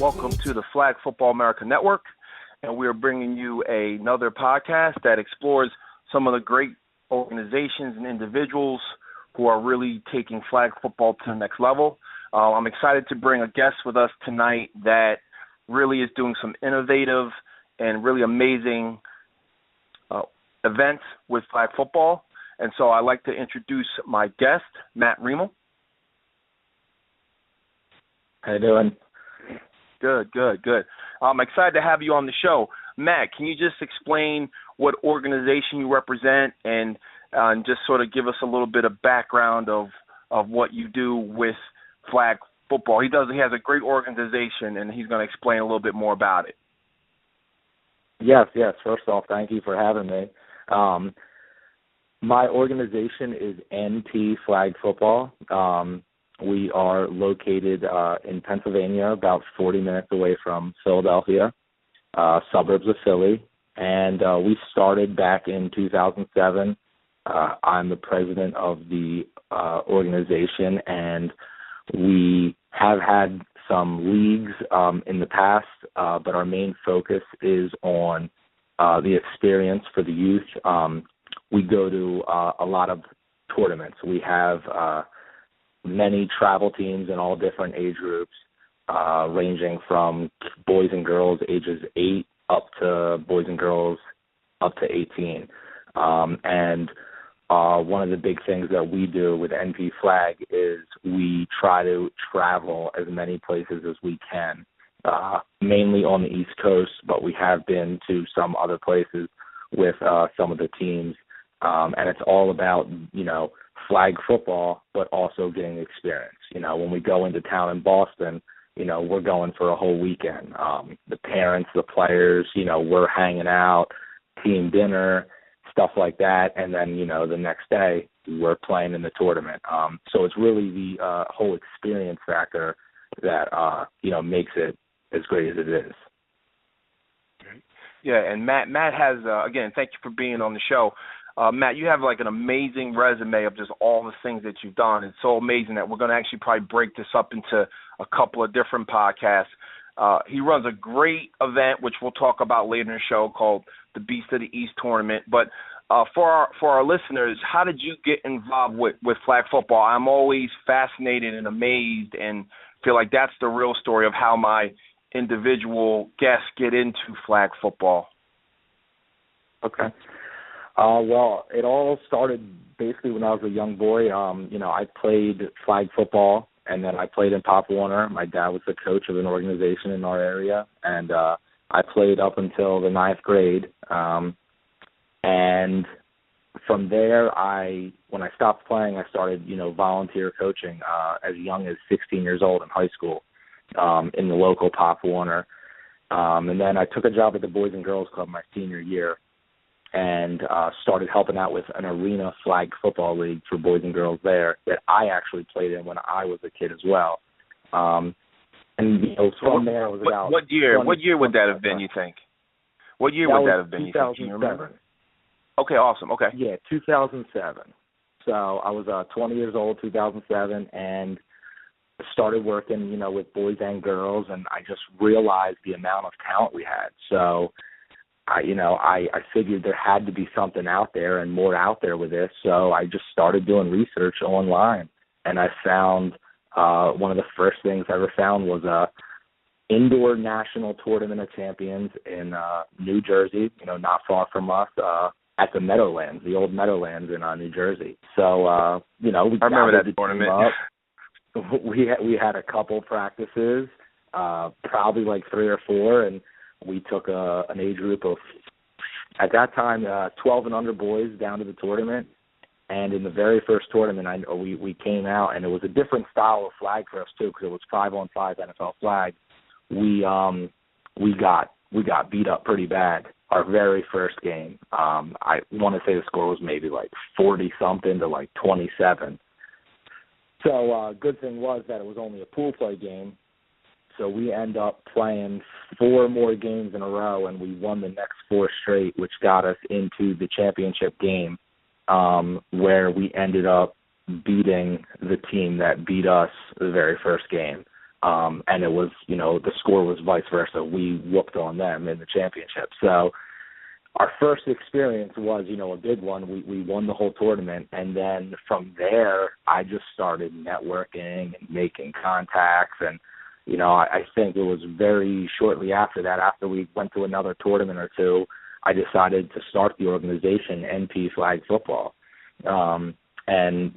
Welcome to the Flag Football America Network, and we are bringing you another podcast that explores some of the great organizations and individuals who are really taking flag football to the next level. I'm excited to bring a guest with us tonight that really is doing some innovative and really amazing events with flag football. And so I'd like to introduce my guest, Matt Reimel. How you doing? Good. I'm excited to have you on the show. Matt, can you just explain what organization you represent and just sort of give us a little bit of background of what you do with flag football? He has a great organization, and he's going to explain a little bit more about it. Yes. First off, thank you for having me. My organization is NT Flag Football. We are located in Pennsylvania, about 40 minutes away from Philadelphia, suburbs of Philly. And we started back in 2007. I'm the president of the organization, and we have had some leagues in the past, but our main focus is on the experience for the youth. We go to a lot of tournaments. We have many travel teams in all different age groups, ranging from boys and girls ages 8 up to boys and girls up to 18. And one of the big things that we do with NP Flag is we try to travel as many places as we can, mainly on the East Coast, but we have been to some other places with some of the teams. And it's all about, flag football, but also getting experience. When we go into town in Boston, we're going for a whole weekend. The parents, the players, we're hanging out, team dinner, stuff like that. And then, the next day we're playing in the tournament. So it's really the whole experience factor that, makes it as great as it is. Yeah, and Matt has, again, thank you for being on the show. Matt, you have like an amazing resume of just all the things that you've done. It's so amazing that we're going to actually probably break this up into a couple of different podcasts. He runs a great event, which we'll talk about later in the show, called the Beast of the East Tournament. But for our listeners, how did you get involved with flag football? I'm always fascinated and amazed and feel like that's the real story of how my individual guests get into flag football. Okay. Well, it all started basically when I was a young boy. I played flag football, and then I played in Pop Warner. My dad was the coach of an organization in our area, and I played up until the 9th grade. And from there, when I stopped playing, I started, volunteer coaching as young as 16 years old in high school in the local Pop Warner. And then I took a job at the Boys and Girls Club my senior year, and started helping out with an arena flag football league for boys and girls there that I actually played in when I was a kid as well. And from there, it was about what year would that have been? You think? What year would that have been? 2007. You remember? Okay, awesome. Okay. Yeah, 2007. So I was 20 years old, 2007, and started working, with boys and girls, and I just realized the amount of talent we had. So I figured there had to be something out there and more out there with this, so I just started doing research online, and I found one of the first things I ever found was a indoor national tournament of champions in New Jersey, not far from us, at the Meadowlands, the old Meadowlands in New Jersey. So, we I remember that tournament. We had a couple practices, probably like 3 or 4, and we took an age group of, at that time, 12 and under boys down to the tournament. And in the very first tournament, we came out, and it was a different style of flag for us too, because it was 5-on-5 NFL flag. We got beat up pretty bad our very first game. I want to say the score was maybe like 40 something to like 27. So good thing was that it was only a pool play game. So we end up playing 4 more games in a row, and we won the next 4 straight, which got us into the championship game, where we ended up beating the team that beat us the very first game. And it was, the score was vice versa. We whooped on them in the championship. So our first experience was, a big one. We won the whole tournament. And then from there, I just started networking and making contacts. And, I think it was very shortly after that, after we went to another tournament or two, I decided to start the organization, NP Flag Football. And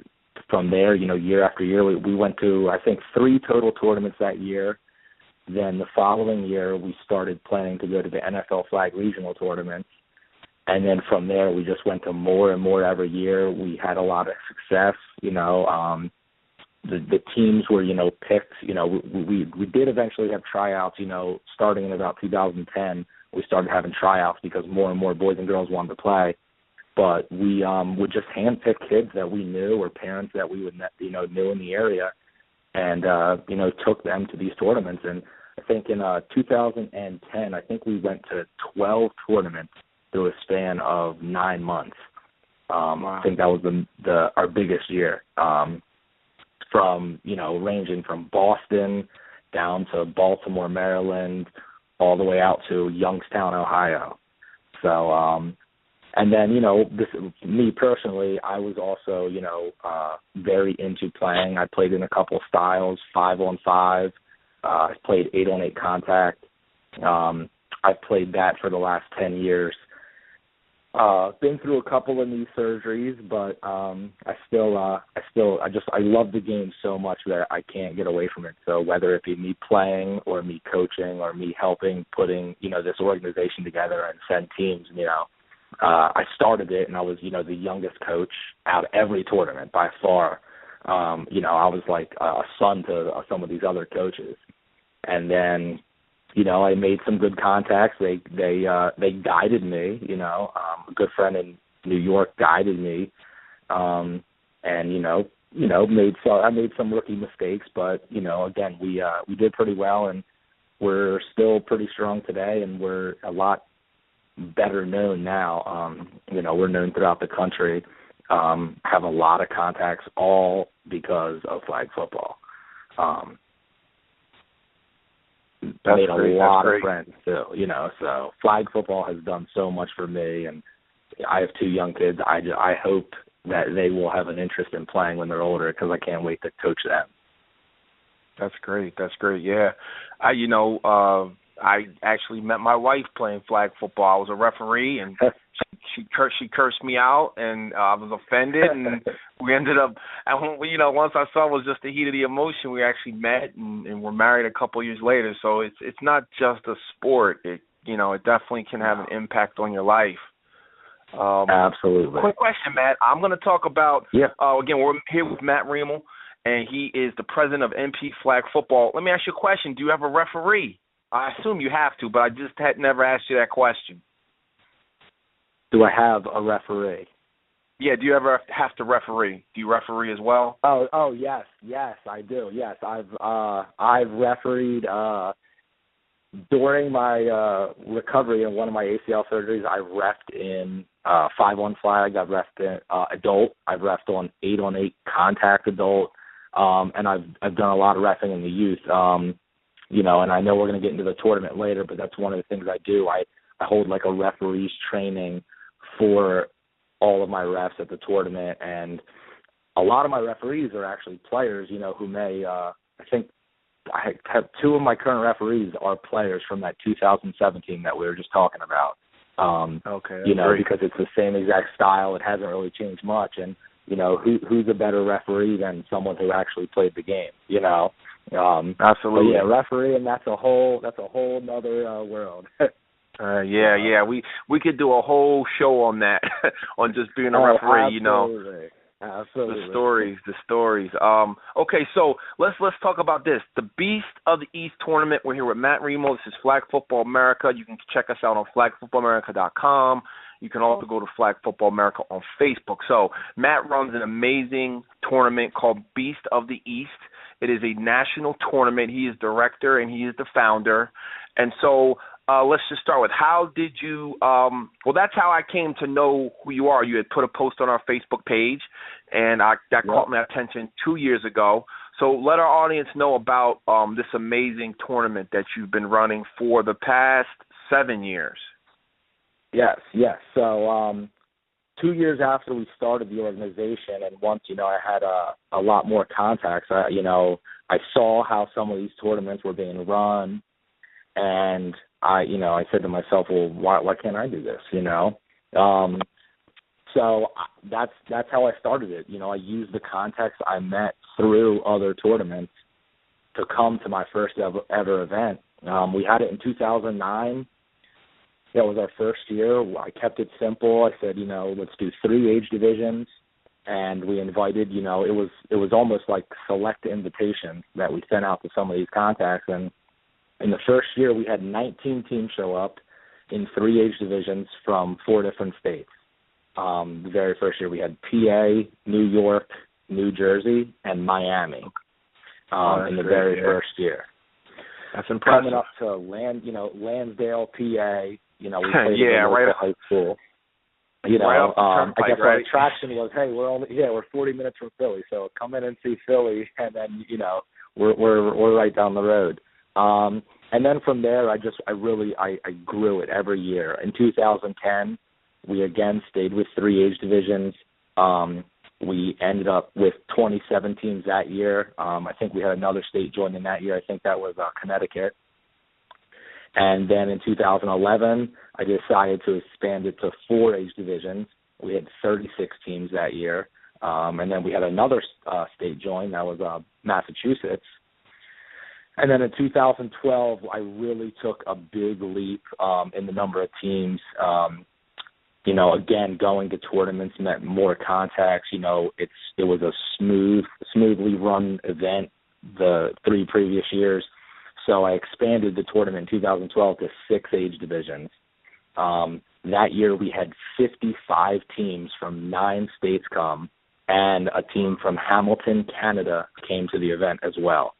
from there, year after year, we went to, I think, 3 total tournaments that year. Then the following year, we started planning to go to the NFL Flag Regional tournaments. And then from there, we just went to more and more every year. We had a lot of success. The teams were, picked. We did eventually have tryouts. Starting in about 2010, we started having tryouts because more and more boys and girls wanted to play. But we would just handpick kids that we knew or parents that we would, knew in the area, and took them to these tournaments. And I think in 2010, I think we went to 12 tournaments through a span of 9 months. Wow. I think that was our biggest year. From ranging from Boston down to Baltimore, Maryland, all the way out to Youngstown, Ohio. So. And then, me personally, I was also, very into playing. I played in a couple styles, 5-on-5. I played 8-on-8 contact. I've played that for the last 10 years. Been through a couple of knee surgeries, but I love the game so much that I can't get away from it. So whether it be me playing or me coaching or me helping putting, this organization together and send teams, I started it, and I was, the youngest coach out of every tournament by far. I was like a son to some of these other coaches. And then, I made some good contacts. They guided me. A good friend in New York guided me, and I made some rookie mistakes, but again, we did pretty well, and we're still pretty strong today, and we're a lot better known now. We're known throughout the country, have a lot of contacts, all because of flag football. Made a lot of friends too, so flag football has done so much for me, and I have 2 young kids. I hope that they will have an interest in playing when they're older, because I can't wait to coach them. That's great. Yeah. I actually met my wife playing flag football. I was a referee, and she cursed me out, and I was offended, and we ended up, and once I saw it was just the heat of the emotion, we actually met and were married a couple of years later. So it's not just a sport. It definitely can have an impact on your life. Absolutely. Quick question, Matt. I'm going to talk about, again, we're here with Matt Reimel, and he is the president of NP Flag Football. Let me ask you a question. Do you have a referee? I assume you have to, but I just had never asked you that question. Do I have a referee? Yeah, do you ever have to referee? Do you referee as well? Oh, yes, I do. Yes, I've refereed during my recovery in one of my ACL surgeries. I refed in 5-on-flag. I've refed in adult. I've refed on 8-on-8 contact adult, and I've done a lot of refing in the youth. And I know we're going to get into the tournament later, but that's one of the things I do. I hold like a referee's training for all of my refs at the tournament, and a lot of my referees are actually players, who may, I think I have 2 of my current referees are players from that 2017 that we were just talking about. Okay. Because it's the same exact style. It hasn't really changed much, and, who's a better referee than someone who actually played the game, Absolutely. Yeah, referee, and that's a whole nother world. Yeah. We could do a whole show on that, on just being a referee. Absolutely. The stories. Okay, so let's talk about this. The Beast of the East tournament. We're here with Matt Reimel. This is Flag Football America. You can check us out on flagfootballamerica.com. You can also go to Flag Football America on Facebook. So Matt runs an amazing tournament called Beast of the East. It is a national tournament. He is director and he is the founder. And so let's just start with, how did you that's how I came to know who you are. You had put a post on our Facebook page, and that caught my attention 2 years ago. So let our audience know about this amazing tournament that you've been running for the past 7 years. Yes. So 2 years after we started the organization, and once, I had a lot more contacts, I saw how some of these tournaments were being run, and I said to myself, well, why can't I do this, So that's how I started it. I used the contacts I met through other tournaments to come to my first ever event. We had it in 2009. That was our first year. I kept it simple. I said, let's do 3 age divisions, and we invited, it was almost like select invitations that we sent out to some of these contacts. And in the first year, we had 19 teams show up in 3 age divisions from 4 different states. The very first year, we had PA, New York, New Jersey, and Miami in the very first year. That's impressive. Coming up to Lansdale, PA. We played in a local high school. I guess our attraction was, hey, we're 40 minutes from Philly, so come in and see Philly, and then we're right down the road. And then from there, I grew it every year. In 2010, we again stayed with 3 age divisions. We ended up with 27 teams that year. I think we had another state join in that year. I think that was Connecticut. And then in 2011, I decided to expand it to 4 age divisions. We had 36 teams that year. And then we had another state join. That was Massachusetts. And then in 2012, I really took a big leap in the number of teams. Again, going to tournaments meant more contacts. It was a smoothly run event the 3 previous years. So I expanded the tournament in 2012 to 6 age divisions. That year we had 55 teams from 9 states come, and a team from Hamilton, Canada came to the event as well.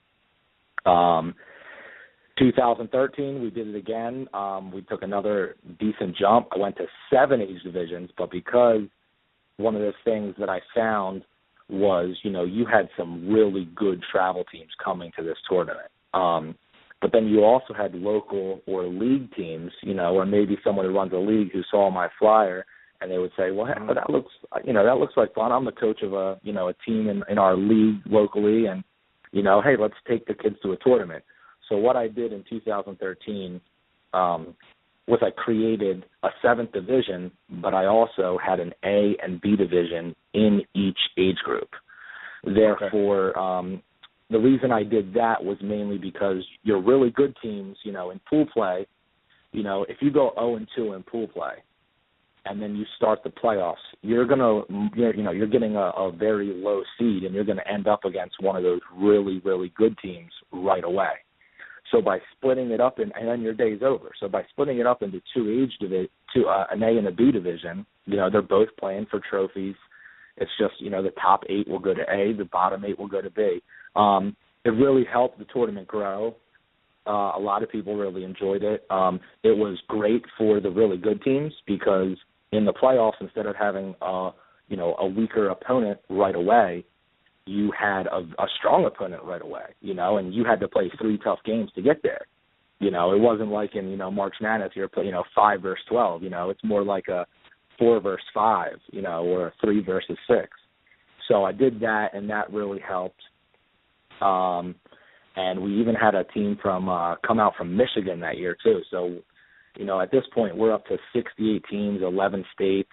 2013, we did it again. We took another decent jump. I went to 7 age divisions, but because one of the things that I found was, you had some really good travel teams coming to this tournament. But then you also had local or league teams, or maybe someone who runs a league who saw my flyer and they would say, well, that looks like fun. I'm the coach of a team in our league locally, and hey, let's take the kids to a tournament. So what I did in 2013 was I created a 7th division, but I also had an A and B division in each age group. Therefore, the reason I did that was mainly because your really good teams, in pool play, if you go 0-2 in pool play, and then you start the playoffs, you're getting a very low seed, and you're going to end up against one of those really, really good teams right away. So by splitting it up, and then your day's over. So by splitting it up into 2 age an A and a B division, they're both playing for trophies. It's just, the top 8 will go to A, the bottom 8 will go to B. It really helped the tournament grow. A lot of people really enjoyed it. It was great for the really good teams because in the playoffs, instead of having a weaker opponent right away, you had a strong opponent right away, and you had to play 3 tough games to get there. It wasn't like in, March Madness, you're playing, 5 versus 12, it's more like a 4 versus 5, or a 3 versus 6. So I did that, and that really helped. And we even had a team from come out from Michigan that year too. So, at this point we're up to 68 teams, 11 states.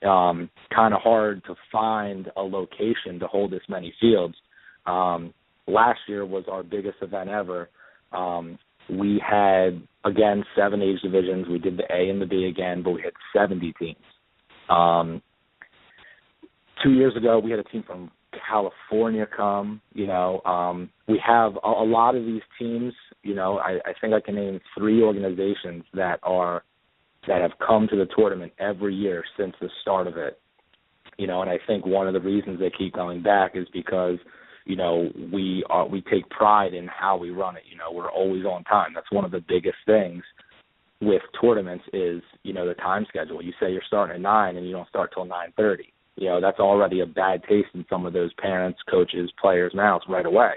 Kind of hard to find a location to hold this many fields. Last year was our biggest event ever. We had, again, 7 age divisions. We did the A and the B again, but we had 70 teams. 2 years ago, we had a team from California come. We have a lot of these teams. I think I can name 3 organizations that have come to the tournament every year since the start of it. And I think one of the reasons they keep coming back is because we take pride in how we run it. We're always on time. That's one of the biggest things with tournaments is the time schedule. You say you're starting at 9 and you don't start till 9:30. that's already a bad taste in some of those parents, coaches, players' mouths right away.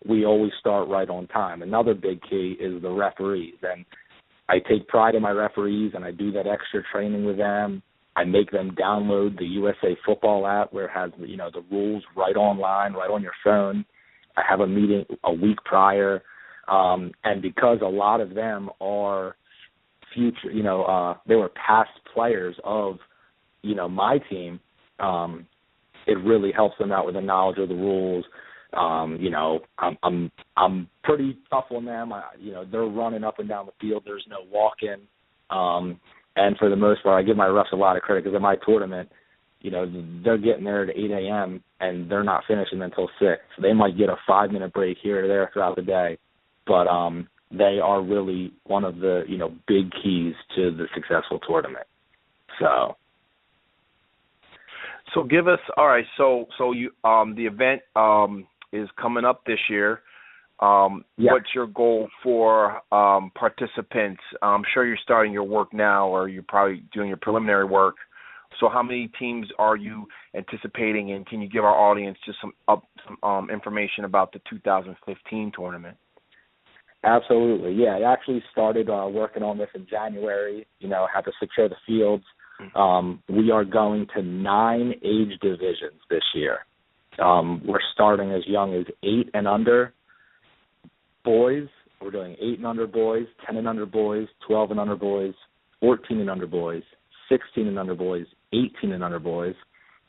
We always start right on time. Another big key is the referees, and I take pride in my referees, and I do that extra training with them. I make them download the USA Football app where it has, the rules right online, right on your phone. I have a meeting a week prior, and because a lot of them are future, they were past players of, my team, it really helps them out with the knowledge of the rules. I'm pretty tough on them. They're running up and down the field. There's no walking. And for the most part, I give my refs a lot of credit because in my tournament, they're getting there at 8 a.m. and they're not finishing until 6. So they might get a 5-minute break here or there throughout the day. But they are really one of the, big keys to the successful tournament. So give us, all right, so you the event is coming up this year. What's your goal for participants? I'm sure you're starting your work now, or you're probably doing your preliminary work. So how many teams are you anticipating, and can you give our audience just some information about the 2015 tournament? Absolutely, yeah. I actually started working on this in January, had to secure the fields. We are going to 9 age divisions this year. We're starting as young as 8 and under boys. We're doing 8 and under boys, 10 and under boys, 12 and under boys, 14 and under boys, 16 and under boys, 18 and under boys.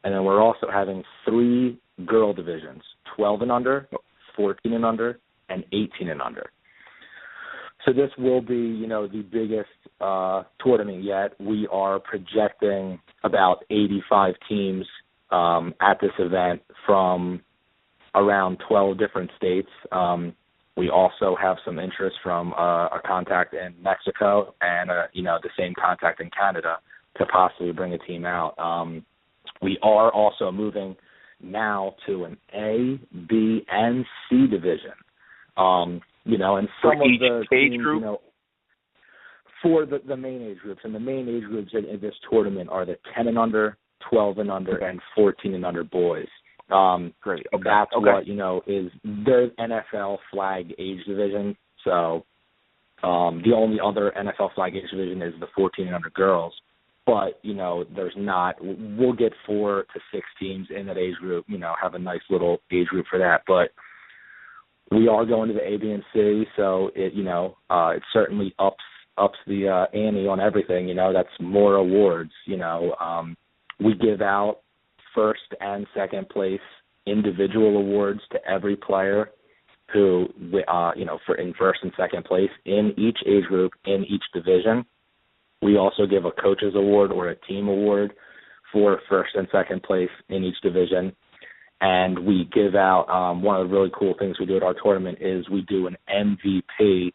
And then we're also having 3 girl divisions, 12 and under, 14 and under, and 18 and under. So this will be, the biggest tournament yet. We are projecting about 85 teams at this event from around 12 different states. We also have some interest from a contact in Mexico and, the same contact in Canada to possibly bring a team out. We are also moving now to an A, B, and C division. And some of the age teams, group? For the main age groups. And the main age groups in this tournament are the 10 and under, 12 and under, and 14 and under boys. Great. Okay. That's what, is their NFL flag age division. So the only other NFL flag age division is the 14 and under girls. But, there's not, we'll get 4 to 6 teams in that age group, have a nice little age group for that. But we are going to the A, B, and C, so it certainly ups the ante on everything. That's more awards. We give out first and second place individual awards to every player who, for in first and second place in each age group in each division. We also give a coach's award or a team award for first and second place in each division. And we give out, one of the really cool things we do at our tournament is we do an MVP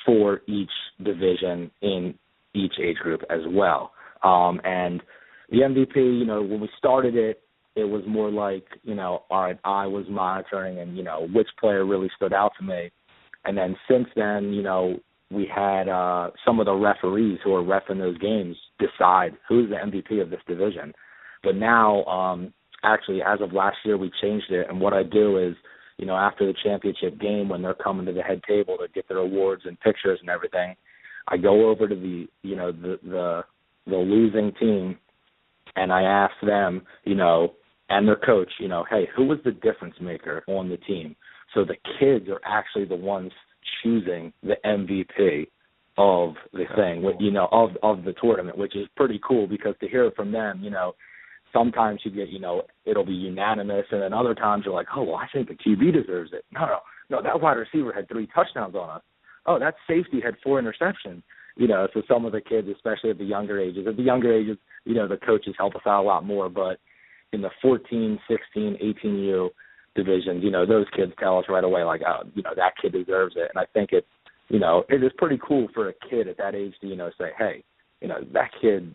for each division in each age group as well. And the MVP, when we started it, it was more like, all right, I was monitoring and, which player really stood out to me. And then since then, we had some of the referees who are reffing those games decide who's the MVP of this division. But now, actually, as of last year, we changed it. And what I do is, after the championship game, when they're coming to the head table to get their awards and pictures and everything, I go over to the losing team, and I ask them, and their coach, hey, who was the difference maker on the team? So the kids are actually the ones choosing the MVP of the thing, of the tournament, which is pretty cool because to hear it from them, sometimes you get, it'll be unanimous, and then other times you're like, oh, well, I think the QB deserves it. No, that wide receiver had 3 touchdowns on us. Oh, that safety had 4 interceptions. So some of the kids, especially at the younger ages, the coaches help us out a lot more, but in the 14, 16, 18U divisions, those kids tell us right away, like, oh, that kid deserves it. And I think it is pretty cool for a kid at that age to, say, hey, that kid,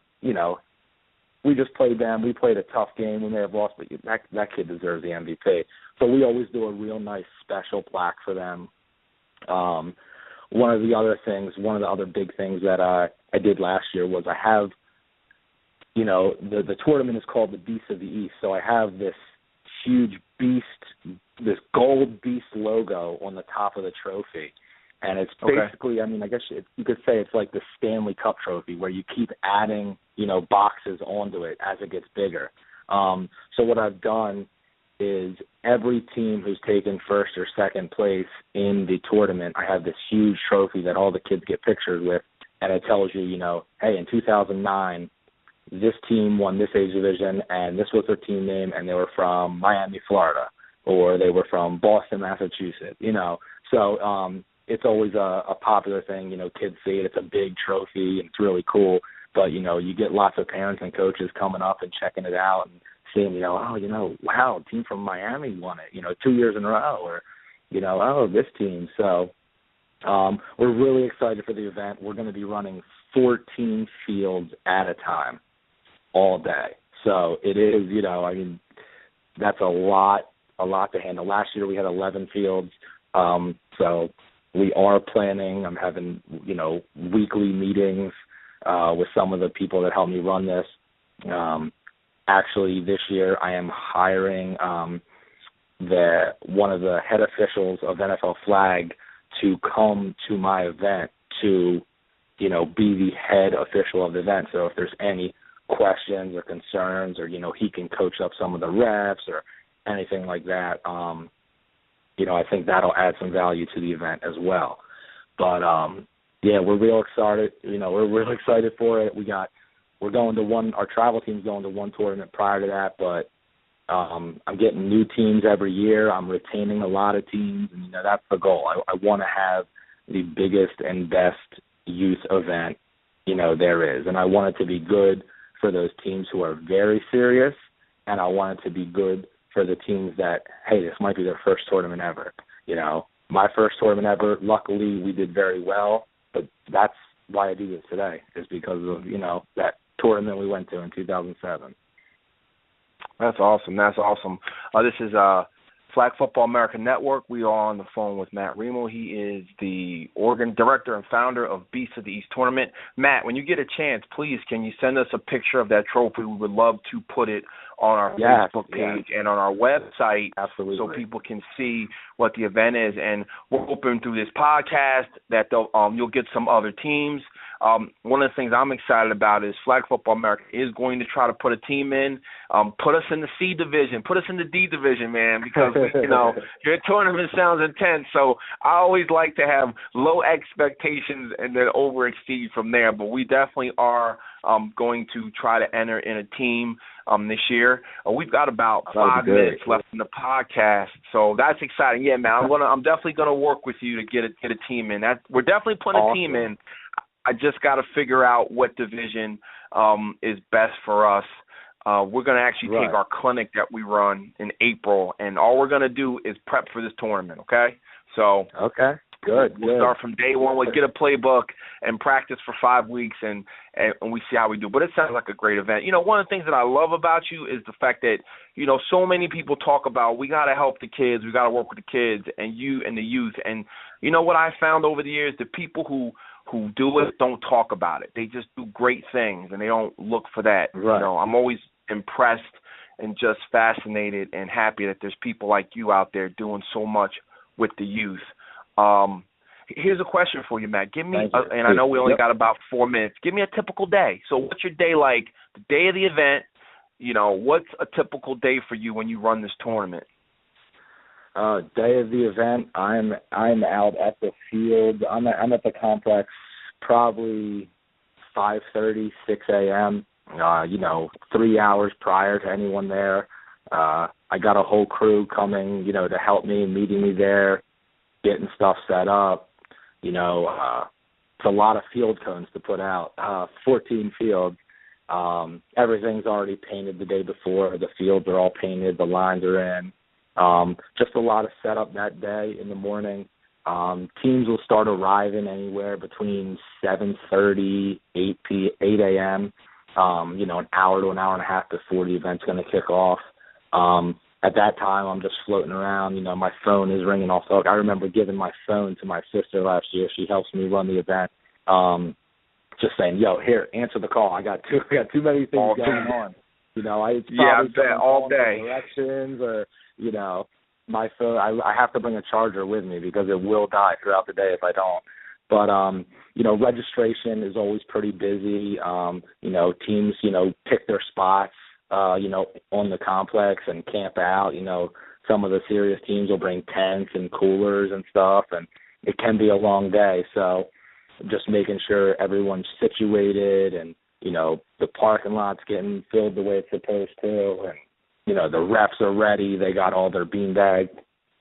we just played them. We played a tough game. We may have lost, but that kid deserves the MVP. So we always do a real nice special plaque for them. One of the other big things that I did last year was I have the tournament is called the Beast of the East. So I have this huge beast, this gold beast logo on the top of the trophy. And it's basically, I mean, I guess you could say it's like the Stanley Cup trophy where you keep adding, boxes onto it as it gets bigger. So what I've done is every team who's taken first or second place in the tournament, I have this huge trophy that all the kids get pictured with, and it tells you, hey, in 2009, this team won this age division, and this was their team name, and they were from Miami, Florida, or they were from Boston, Massachusetts, So it's always a popular thing. Kids see it. It's a big trophy, and it's really cool. But, you get lots of parents and coaches coming up and checking it out and seeing, wow, a team from Miami won it, 2 years in a row, or, this team. So we're really excited for the event. We're going to be running 14 fields at a time all day. So it is, that's a lot to handle. Last year we had 11 fields. So we are planning. I'm having, weekly meetings with some of the people that help me run this. Actually, this year I am hiring one of the head officials of NFL Flag to come to my event to, be the head official of the event. So if there's any questions or concerns, or he can coach up some of the refs or anything like that, I think that'll add some value to the event as well. But we're real excited. We're real excited for it. We're going to our travel team's going to one tournament prior to that, but I'm getting new teams every year. I'm retaining a lot of teams, and that's the goal. I want to have the biggest and best youth event there is, and I want it to be good for those teams who are very serious, and I want it to be good for the teams that, hey, this might be their first tournament ever. My first tournament ever, luckily we did very well, but that's why I do this today, is because of, that tournament we went to in 2007. That's awesome. This is Flag Football America Network. We are on the phone with Matt Reimel. He is the director and founder of Beast of the East Tournament. Matt, when you get a chance, please, can you send us a picture of that trophy? We would love to put it on our Facebook page and on our website. Absolutely. So people can see what the event is. And we're hoping through this podcast that you'll get some other teams. One of the things I'm excited about is Flag Football America is going to try to put a team in, put us in the C division, put us in the D division, man, because, your tournament sounds intense. So I always like to have low expectations and then overexceed from there. But we definitely are going to try to enter in a team this year. We've got about 5 minutes left in the podcast, so that's exciting. Yeah, man, I'm definitely gonna work with you to get a team in. We're definitely putting a team in. I just got to figure out what division is best for us. We're going to actually take our clinic that we run in April, and all we're going to do is prep for this tournament, okay? So Good. We'll start from day one. We'll get a playbook and practice for 5 weeks, and we see how we do. But it sounds like a great event. One of the things that I love about you is the fact that, so many people talk about we got to help the kids, we got to work with the kids and you and the youth. And you know what I found over the years? The people who do it don't talk about it. They just do great things, and they don't look for that. Right. I'm always impressed and just fascinated and happy that there's people like you out there doing so much with the youth. Here's a question for you, Matt. Give me, and I know we only got about 4 minutes. Give me a typical day. So what's your day like? The day of the event, what's a typical day for you when you run this tournament? Day of the event, I'm out at the field. I'm at the complex probably 5:30, 6 a.m. 3 hours prior to anyone there. I got a whole crew coming, to help me, meeting me there, getting stuff set up. It's a lot of field cones to put out, 14 fields. Everything's already painted the day before. The fields are all painted. The lines are in. Just a lot of setup that day in the morning. Teams will start arriving anywhere between 7:30, 8 a.m., an hour to an hour and a half before the event's going to kick off. At that time, I'm just floating around. My phone is ringing off the hook. I remember giving my phone to my sister last year. She helps me run the event. just saying, yo, here, answer the call. I got too many things all going on. You know, it's I probably bet all day. Directions or, you know, my phone. I have to bring a charger with me because it will die throughout the day if I don't. But you know, registration is always pretty busy. You know, teams, you know, pick their spots, you know, on the complex and camp out. You know, some of the serious teams will bring tents and coolers and stuff, and it can be a long day. So just making sure everyone's situated and, you know, the parking lot's getting filled the way it's supposed to, and, you know, the refs are ready. They got all their beanbag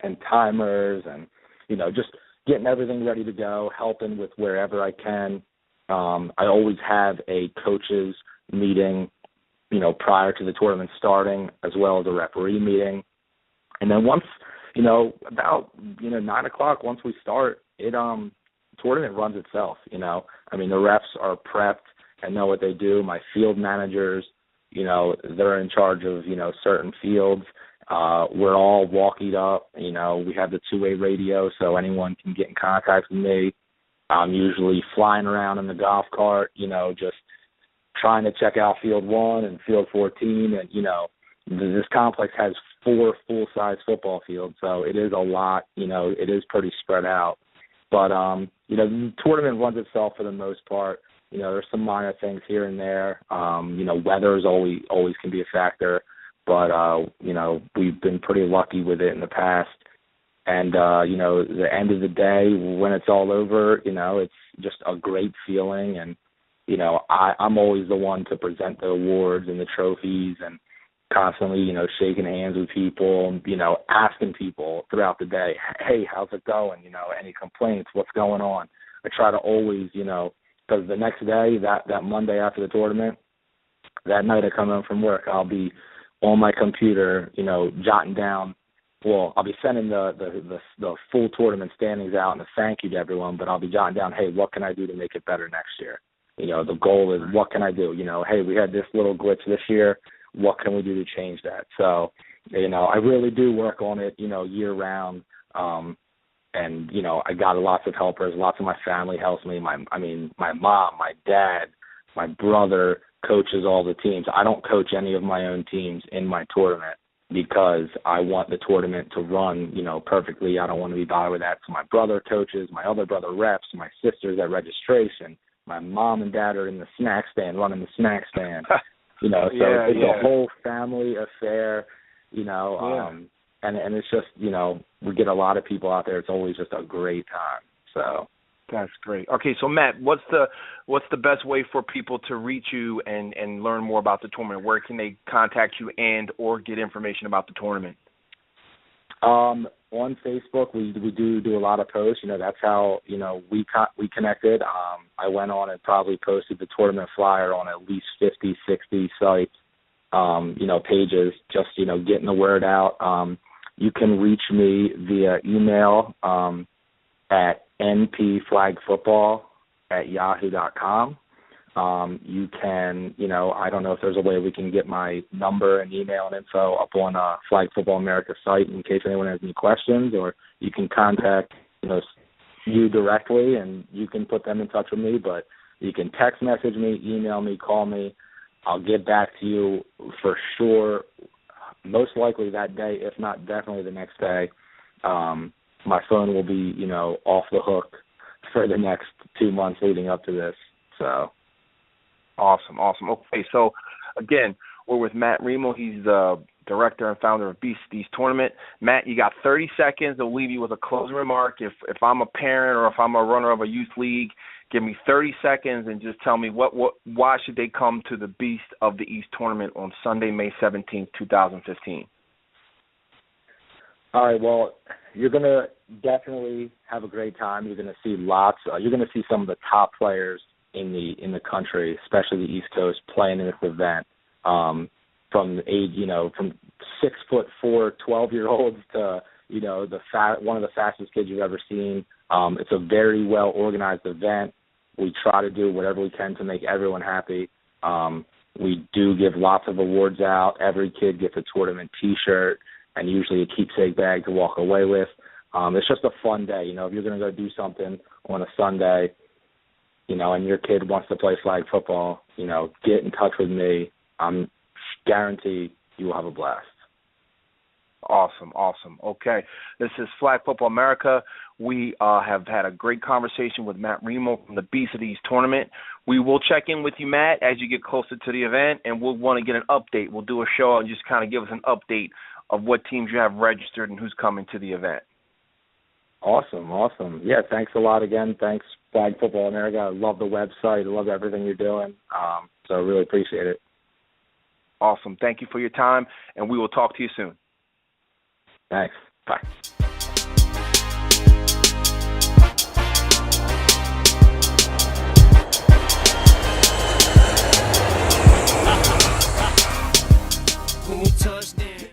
and timers and, you know, just getting everything ready to go, helping with wherever I can. I always have a coaches meeting, you know, prior to the tournament starting, as well as a referee meeting. And then once, you know, about, you know, 9 o'clock, once we start, tournament runs itself, you know. I mean, the refs are prepped and know what they do. My field managers, you know, they're in charge of, you know, certain fields. We're all walkied up. You know, we have the two-way radio, so anyone can get in contact with me. I'm usually flying around in the golf cart, you know, just trying to check out Field 1 and Field 14. And, you know, this complex has 4 full-size football fields, so it is a lot. You know, it is pretty spread out. But, you know, the tournament runs itself for the most part. You know, there's some minor things here and there. You know, weather is always can be a factor. But, you know, we've been pretty lucky with it in the past. And, you know, the end of the day, when it's all over, you know, it's just a great feeling. And, you know, I'm always the one to present the awards and the trophies and constantly, you know, shaking hands with people and, you know, asking people throughout the day, hey, how's it going? You know, any complaints? What's going on? I try to always, you know, because the next day, that Monday after the tournament, that night I come home from work, I'll be on my computer, you know, jotting down. Well, I'll be sending the full tournament standings out and a thank you to everyone, but I'll be jotting down, hey, what can I do to make it better next year? You know, the goal is what can I do? You know, hey, we had this little glitch this year. What can we do to change that? So, you know, I really do work on it, you know, year round. And, you know, I got lots of helpers. Lots of my family helps me. My mom, my dad, my brother coaches all the teams. I don't coach any of my own teams in my tournament because I want the tournament to run, you know, perfectly. I don't want to be bothered with that. So my brother coaches, my other brother reps, my sister's at registration. My mom and dad are in the snack stand, running the snack stand. You know, so it's a whole family affair, you know, and it's just, you know, we get a lot of people out there. It's always just a great time. So that's great. Okay, so Matt, what's the best way for people to reach you and learn more about the tournament? Where can they contact you and or get information about the tournament? On Facebook, we do a lot of posts. You know, that's how, you know, we connected. I went on and probably posted the tournament flyer on at least 50, 60 sites, you know, pages, just, you know, getting the word out. You can reach me via email at npflagfootball@yahoo.com. You can, you know, I don't know if there's a way we can get my number and email and info up on Flag Football America site in case anyone has any questions, or you can contact, you know, you directly and you can put them in touch with me, but you can text message me, email me, call me. I'll get back to you for sure, most likely that day, if not definitely the next day. My phone will be, you know, off the hook for the next 2 months leading up to this, so. Awesome. Okay, so again, we're with Matt Reimel. He's the director and founder of Beast Tournament. Matt, you got 30 seconds. I'll leave you with a closing remark. If I'm a parent or if I'm a runner of a youth league, give me 30 seconds and just tell me why should they come to the Beast of the East Tournament on Sunday, May 17th, 2015. All right, well, you're going to definitely have a great time. You're going to see you're going to see some of the top players in the country, especially the East Coast, playing in this event. From the age, you know, from 6'4", 12-year-olds to, you know, one of the fastest kids you've ever seen. It's a very well organized event. We try to do whatever we can to make everyone happy. We do give lots of awards out. Every kid gets a tournament T-shirt and usually a keepsake bag to walk away with. It's just a fun day. You know, if you're going to go do something on a Sunday, and your kid wants to play flag football, get in touch with me. I'm guarantee you will have a blast. Awesome. Okay, this is Flag Football America. We have had a great conversation with Matt Reimel from the Beast of the East tournament. We will check in with you, Matt, as you get closer to the event, and we'll want to get an update. We'll do a show and just kind of give us an update of what teams you have registered and who's coming to the event. Awesome. Yeah, thanks a lot again. Thanks, Flag Football America. I love the website. I love everything you're doing. So I really appreciate it. Awesome. Thank you for your time, and we will talk to you soon. Thanks. Bye.